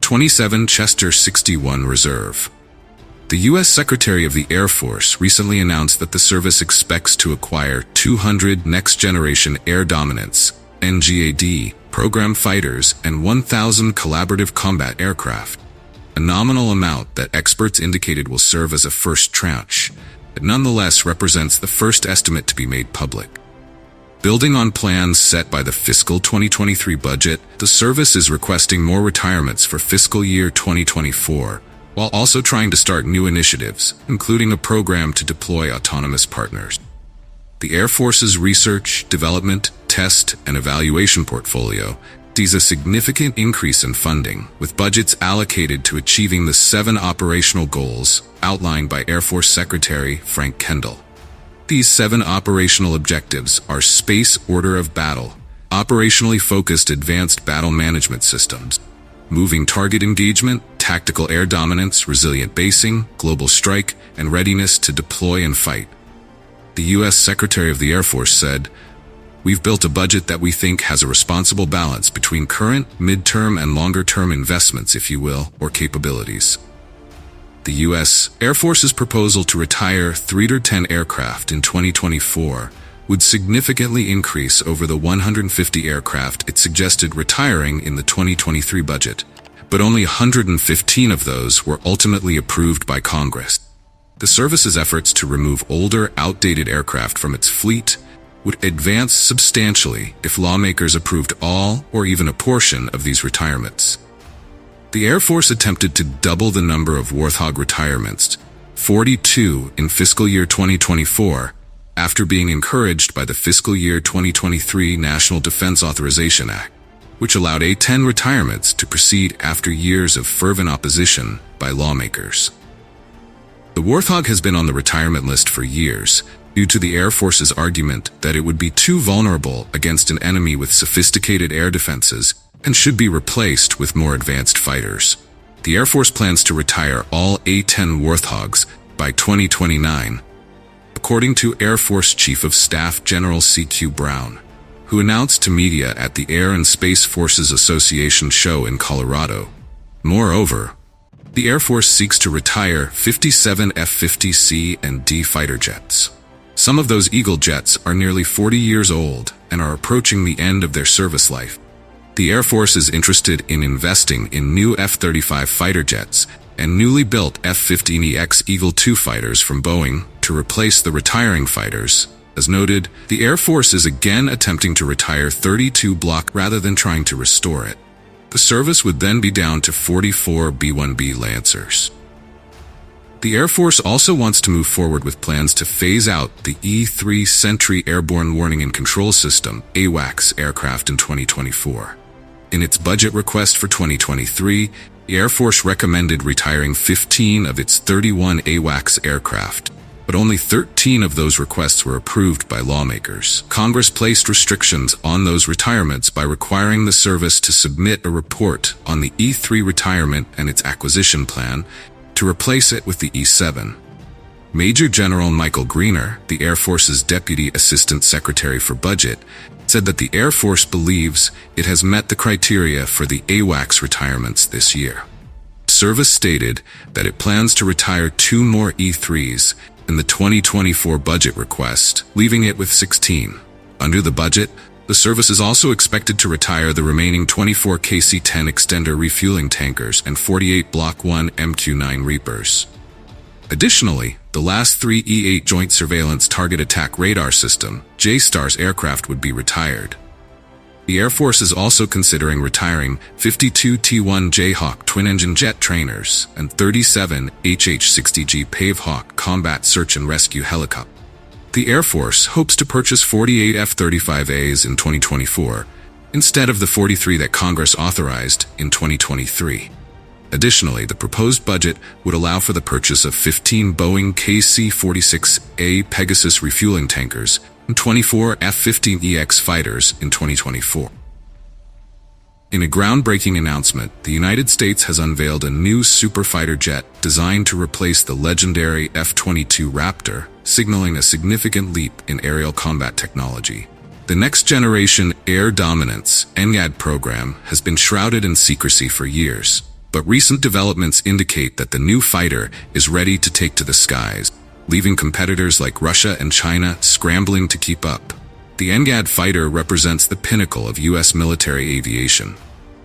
27 Chester 61 Reserve. The U.S. Secretary of the Air Force recently announced that the service expects to acquire 200 Next-Generation Air Dominance (NGAD) program fighters and 1,000 collaborative combat aircraft, a nominal amount that experts indicated will serve as a first tranche. It nonetheless represents the first estimate to be made public. Building on plans set by the fiscal 2023 budget, the service is requesting more retirements for fiscal year 2024, while also trying to start new initiatives, including a program to deploy autonomous partners. The Air Force's research, development, test, and evaluation portfolio sees a significant increase in funding, with budgets allocated to achieving the 7 operational goals outlined by Air Force Secretary Frank Kendall. These 7 operational objectives are Space Order of Battle, operationally focused advanced battle management systems, moving target engagement, tactical air dominance, resilient basing, global strike, and readiness to deploy and fight. The U.S. Secretary of the Air Force said, "We've built a budget that we think has a responsible balance between current, mid-term, and longer-term investments, if you will, or capabilities." The U.S. Air Force's proposal to retire 310 aircraft in 2024 would significantly increase over the 150 aircraft it suggested retiring in the 2023 budget, but only 115 of those were ultimately approved by Congress. The service's efforts to remove older, outdated aircraft from its fleet would advance substantially if lawmakers approved all or even a portion of these retirements. The Air Force attempted to double the number of Warthog retirements, 42 in fiscal year 2024, after being encouraged by the fiscal year 2023 National Defense Authorization Act, which allowed A-10 retirements to proceed after years of fervent opposition by lawmakers. The Warthog has been on the retirement list for years, due to the Air Force's argument that it would be too vulnerable against an enemy with sophisticated air defenses and should be replaced with more advanced fighters. The Air Force plans to retire all A-10 Warthogs by 2029, according to Air Force Chief of Staff General C.Q. Brown, who announced to media at the Air and Space Forces Association show in Colorado. Moreover, the Air Force seeks to retire 57 F-50C and D fighter jets. Some of those Eagle jets are nearly 40 years old and are approaching the end of their service life. The Air Force is interested in investing in new F-35 fighter jets and newly built F-15EX Eagle II fighters from Boeing to replace the retiring fighters. As noted, the Air Force is again attempting to retire 32 Block rather than trying to restore it. The service would then be down to 44 B-1B Lancers. The Air Force also wants to move forward with plans to phase out the E-3 Sentry Airborne Warning and Control System (AWACS) aircraft in 2024. In its budget request for 2023, the Air Force recommended retiring 15 of its 31 AWACS aircraft, but only 13 of those requests were approved by lawmakers. Congress placed restrictions on those retirements by requiring the service to submit a report on the E-3 retirement and its acquisition plan to replace it with the E-7. Major General Michael Greener, the Air Force's Deputy Assistant Secretary for Budget, said that the Air Force believes it has met the criteria for the AWACS retirements this year. Service stated that it plans to retire 2 more E-3s in the 2024 budget request, leaving it with 16. Under the budget, the service is also expected to retire the remaining 24 KC-10 extender refueling tankers and 48 Block 1 MQ-9 Reapers. Additionally, the last 3 E-8 Joint Surveillance Target Attack Radar System (JSTARS) aircraft would be retired. The Air Force is also considering retiring 52 T-1 Jayhawk twin-engine jet trainers and 37 HH-60G Pavehawk combat search and rescue helicopters. The Air Force hopes to purchase 48 F-35As in 2024, instead of the 43 that Congress authorized in 2023. Additionally, the proposed budget would allow for the purchase of 15 Boeing KC-46A Pegasus refueling tankers and 24 F-15EX fighters in 2024. In a groundbreaking announcement, the United States has unveiled a new superfighter jet designed to replace the legendary F-22 Raptor, signaling a significant leap in aerial combat technology. The Next Generation Air Dominance (NGAD) program has been shrouded in secrecy for years, But recent developments indicate that the new fighter is ready to take to the skies, leaving competitors like Russia and China scrambling to keep up. The NGAD fighter represents the pinnacle of U.S. military aviation,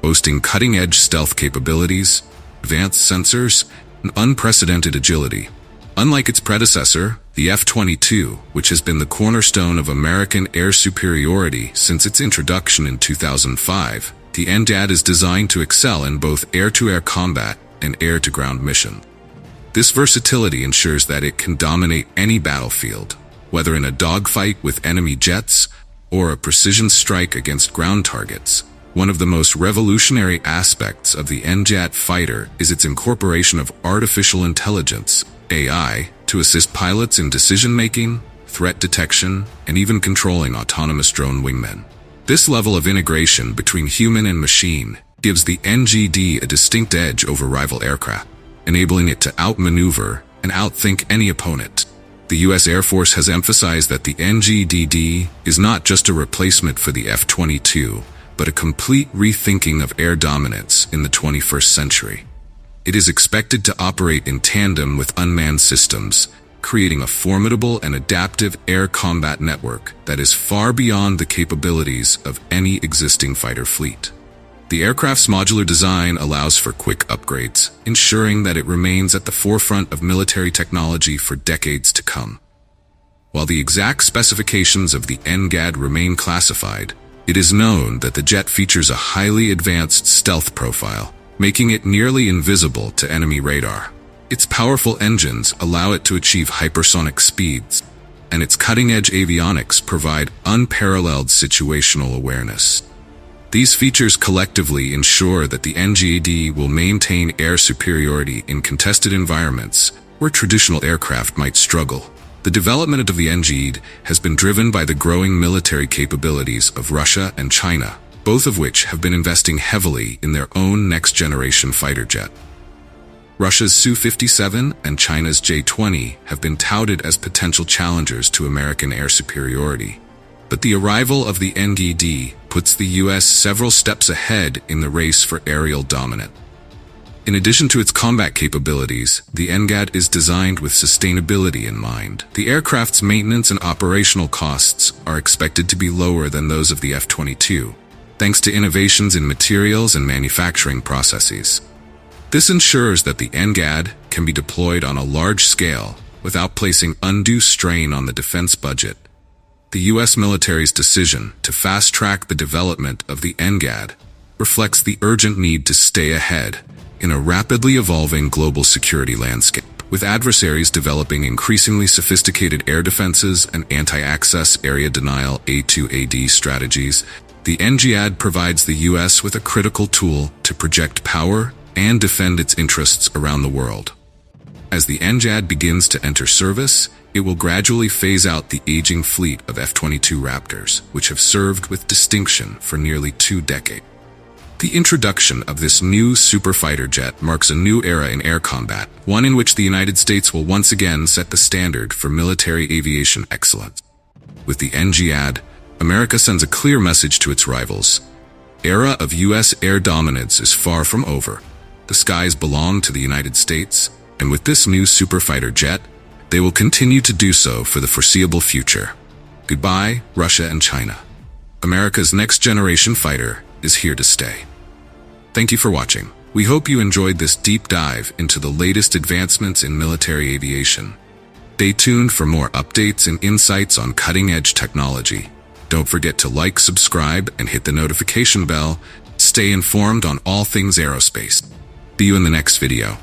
boasting cutting-edge stealth capabilities, advanced sensors, and unprecedented agility. Unlike its predecessor, the F-22, which has been the cornerstone of American air superiority since its introduction in 2005, the NGAD is designed to excel in both air-to-air combat and air-to-ground missions. This versatility ensures that it can dominate any battlefield, whether in a dogfight with enemy jets or a precision strike against ground targets. One of the most revolutionary aspects of the NGAD fighter is its incorporation of artificial intelligence, AI, to assist pilots in decision-making, threat detection, and even controlling autonomous drone wingmen. This level of integration between human and machine gives the NGD a distinct edge over rival aircraft, enabling it to outmaneuver and outthink any opponent. The U.S. Air Force has emphasized that the NGDD is not just a replacement for the F-22, but a complete rethinking of air dominance in the 21st century. It is expected to operate in tandem with unmanned systems, creating a formidable and adaptive air combat network that is far beyond the capabilities of any existing fighter fleet. The aircraft's modular design allows for quick upgrades, ensuring that it remains at the forefront of military technology for decades to come. While the exact specifications of the NGAD remain classified, it is known that the jet features a highly advanced stealth profile, making it nearly invisible to enemy radar. Its powerful engines allow it to achieve hypersonic speeds, and its cutting-edge avionics provide unparalleled situational awareness. These features collectively ensure that the NGAD will maintain air superiority in contested environments where traditional aircraft might struggle. The development of the NGAD has been driven by the growing military capabilities of Russia and China, both of which have been investing heavily in their own next-generation fighter jet. Russia's Su-57 and China's J-20 have been touted as potential challengers to American air superiority. But the arrival of the NGAD puts the U.S. several steps ahead in the race for aerial dominance. In addition to its combat capabilities, the NGAD is designed with sustainability in mind. The aircraft's maintenance and operational costs are expected to be lower than those of the F-22, thanks to innovations in materials and manufacturing processes. This ensures that the NGAD can be deployed on a large scale without placing undue strain on the defense budget. The U.S. military's decision to fast-track the development of the NGAD reflects the urgent need to stay ahead in a rapidly evolving global security landscape. With adversaries developing increasingly sophisticated air defenses and anti-access area denial A2AD strategies, the NGAD provides the U.S. with a critical tool to project power and defend its interests around the world. As the NGAD begins to enter service, it will gradually phase out the aging fleet of F-22 Raptors, which have served with distinction for nearly 2 decades. The introduction of this new superfighter jet marks a new era in air combat, one in which the United States will once again set the standard for military aviation excellence. With the NGAD, America sends a clear message to its rivals. Era of U.S. air dominance is far from over. The skies belong to the United States, and with this new superfighter jet, they will continue to do so for the foreseeable future. Goodbye, Russia and China. America's next-generation fighter is here to stay. Thank you for watching. We hope you enjoyed this deep dive into the latest advancements in military aviation. Stay tuned for more updates and insights on cutting-edge technology. Don't forget to like, subscribe, and hit the notification bell. Stay informed on all things aerospace. See you in the next video.